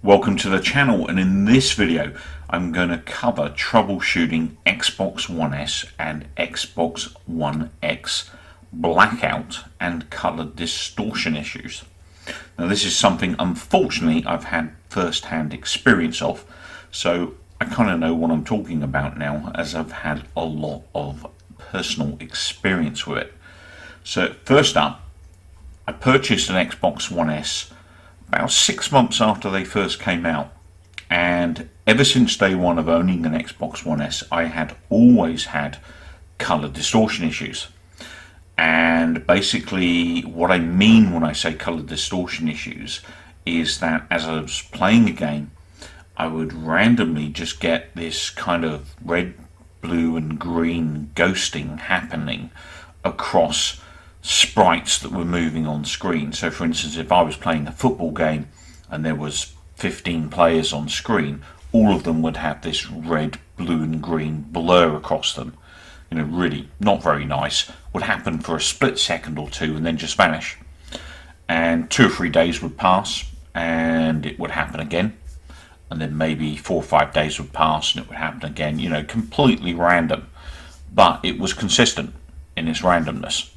Welcome to the channel, and in this video I'm going to cover troubleshooting Xbox One S and Xbox One X blackout and color distortion issues. Now this is something unfortunately I've had first-hand experience of, so I kind of know what I'm talking about now as I've had a lot of personal experience with it. So first up, I purchased an Xbox One S about 6 months after they first came out, and ever since day one of owning an Xbox One S I had always had color distortion issues. And basically what I mean when I say color distortion issues is that as I was playing a game I would randomly just get this kind of red, blue and green ghosting happening across sprites that were moving on screen. So for instance, if I was playing a football game and there was 15 players on screen, all of them would have this red, blue and green blur across them. You know, really not very nice. Would happen for a split second or two and then just vanish. And 2 or 3 days would pass and it would happen again. And then maybe 4 or 5 days would pass and it would happen again. You know, completely random. But it was consistent in its randomness.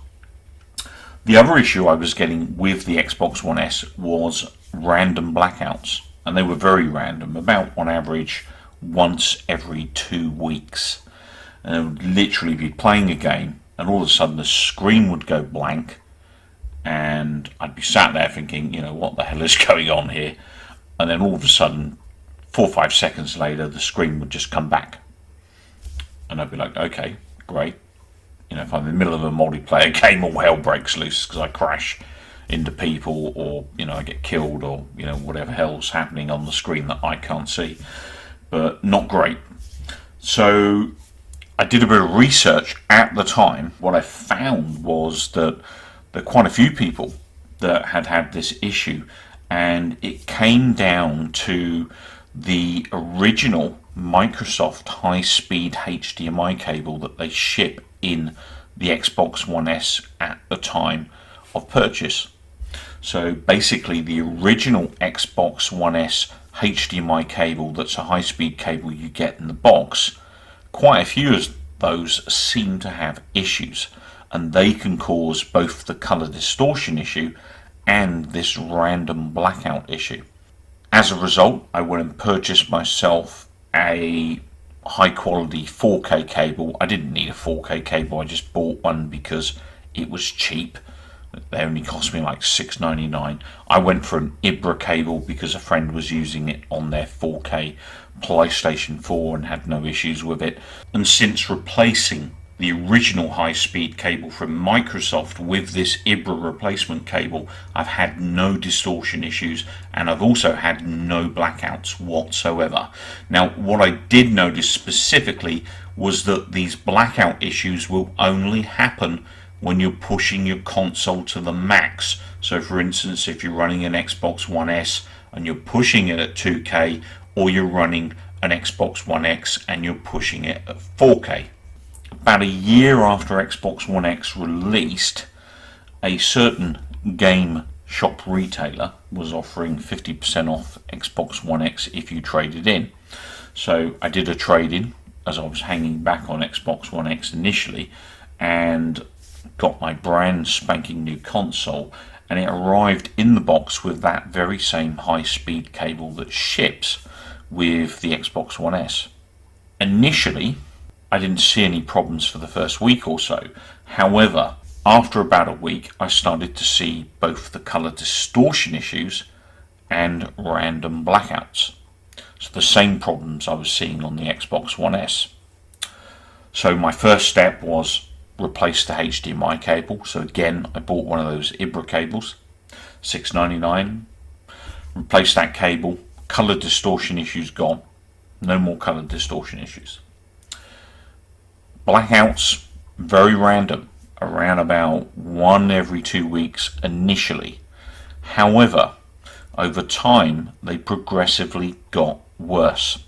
The other issue I was getting with the Xbox One S was random blackouts, and they were very random, about on average once every 2 weeks. And I would literally be playing a game and all of a sudden the screen would go blank and I'd be sat there thinking, you know, what the hell is going on here? And then all of a sudden 4 or 5 seconds later the screen would just come back and I'd be like, okay, great. You know, if I'm in the middle of a multiplayer game, all hell breaks loose because I crash into people, or you know, I get killed, or you know, whatever hell's happening on the screen that I can't see. But not great. So I did a bit of research at the time. What I found was that there are quite a few people that had had this issue, and it came down to the original Microsoft high-speed HDMI cable that they ship in the Xbox One S at the time of purchase. So basically the original Xbox One S HDMI cable, that's a high-speed cable you get in the box, quite a few of those seem to have issues, and they can cause both the color distortion issue and this random blackout issue. As a result, I went and purchased myself a high quality 4K cable. I didn't need a 4K cable, I just bought one because it was cheap. They only cost me like $6.99. I went for an Ibra cable because a friend was using it on their 4K PlayStation 4 and had no issues with it. And since replacing the original high-speed cable from Microsoft with this Ibra replacement cable, I've had no distortion issues, and I've also had no blackouts whatsoever. Now what I did notice specifically was that these blackout issues will only happen when you're pushing your console to the max. So for instance, if you're running an Xbox One S and you're pushing it at 2K, or you're running an Xbox One X and you're pushing it at 4K. About a year after Xbox One X released, a certain game shop retailer was offering 50% off Xbox One X if you traded in. So I did a trade-in as I was hanging back on Xbox One X initially, and got my brand spanking new console, and it arrived in the box with that very same high-speed cable that ships with the Xbox One S. Initially I didn't see any problems for the first week or so. However, after about a week I started to see both the color distortion issues and random blackouts. So the same problems I was seeing on the Xbox One S. So my first step was replace the HDMI cable. So again, I bought one of those Ibra cables, $6.99. Replaced that cable. Color distortion issues gone. No more color distortion issues. Blackouts, very random, around about 1 every 2 weeks initially. However, over time they progressively got worse,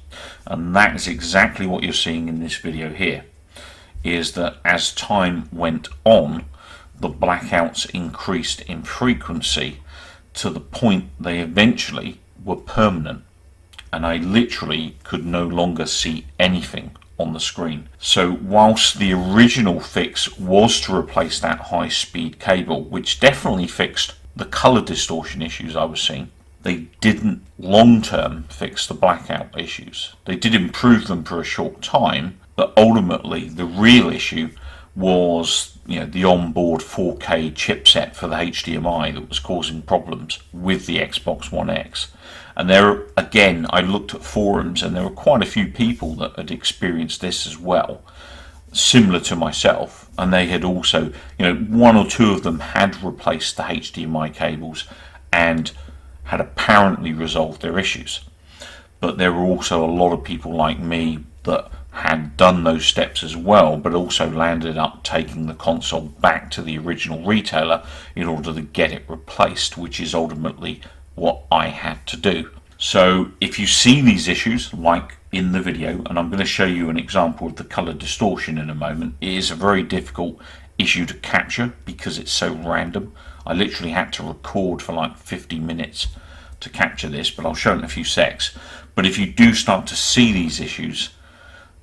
and that is exactly what you're seeing in this video here, is that as time went on the blackouts increased in frequency to the point they eventually were permanent, and I literally could no longer see anything on the screen. So whilst the original fix was to replace that high speed cable, which definitely fixed the color distortion issues I was seeing, they didn't long term fix the blackout issues. They did improve them for a short time, but ultimately the real issue was, the onboard 4K chipset for the HDMI that was causing problems with the Xbox One X. And there, again, I looked at forums and there were quite a few people that had experienced this as well, similar to myself, and they had also, one or two of them had replaced the HDMI cables and had apparently resolved their issues. But there were also a lot of people like me that had done those steps as well, but also landed up taking the console back to the original retailer in order to get it replaced, which is ultimately what I had to do. So if you see these issues, like in the video, and I'm going to show you an example of the color distortion in a moment, it is a very difficult issue to capture because it's so random. I literally had to record for like 50 minutes to capture this, but I'll show it in a few secs. But if you do start to see these issues,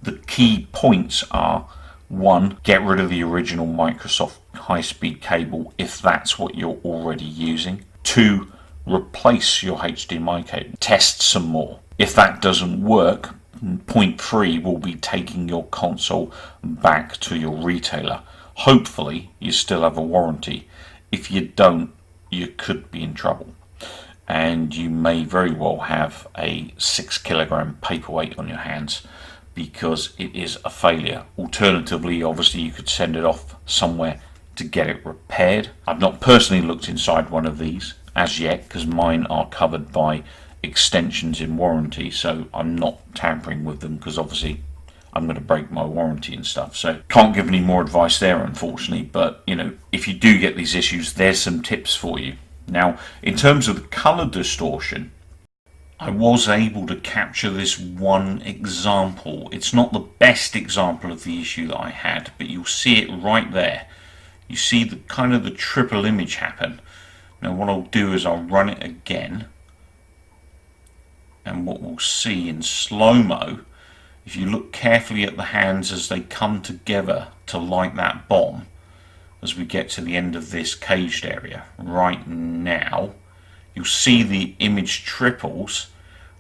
the key points are: 1, get rid of the original Microsoft high-speed cable if that's what you're already using. 2, replace your HDMI cable. Test some more. If that doesn't work, point 3 will be taking your console back to your retailer. Hopefully you still have a warranty. If you don't, you could be in trouble, and you may very well have a 6 kilogram paperweight on your hands because it is a failure. Alternatively, obviously you could send it off somewhere to get it repaired. I've not personally looked inside one of these as yet because mine are covered by extensions in warranty, so I'm not tampering with them because obviously I'm going to break my warranty and stuff. So can't give any more advice there, unfortunately, but if you do get these issues, there's some tips for you. Now, in terms of the color distortion, I was able to capture this one example. It's not the best example of the issue that I had, but you'll see it right there. You see the kind of the triple image happen. Now what I'll do is I'll run it again, and what we'll see in slow-mo, if you look carefully at the hands as they come together to light that bomb, as we get to the end of this caged area right now, you'll see the image triples,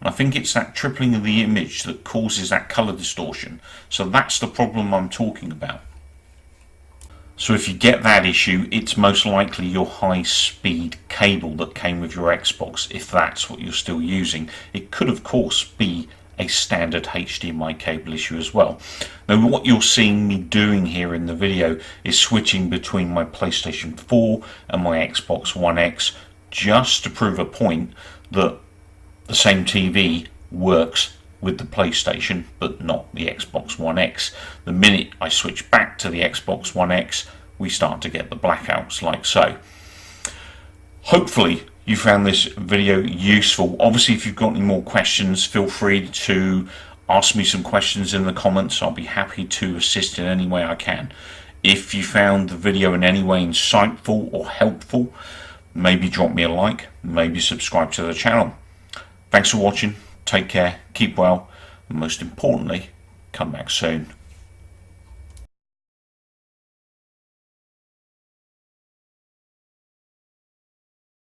and I think it's that tripling of the image that causes that color distortion. So that's the problem I'm talking about. So if you get that issue, it's most likely your high-speed cable that came with your Xbox, if that's what you're still using. It could of course be a standard HDMI cable issue as well. Now what you're seeing me doing here in the video is switching between my PlayStation 4 and my Xbox One X, just to prove a point that the same TV works with the PlayStation but not the Xbox One X. The minute I switch back to the Xbox One X, we start to get the blackouts like so. Hopefully you found this video useful. Obviously, if you've got any more questions, feel free to ask me some questions in the comments. I'll be happy to assist in any way I can. If you found the video in any way insightful or helpful, maybe drop me a like, maybe subscribe to the channel. Thanks for watching, take care, keep well, and most importantly, come back soon.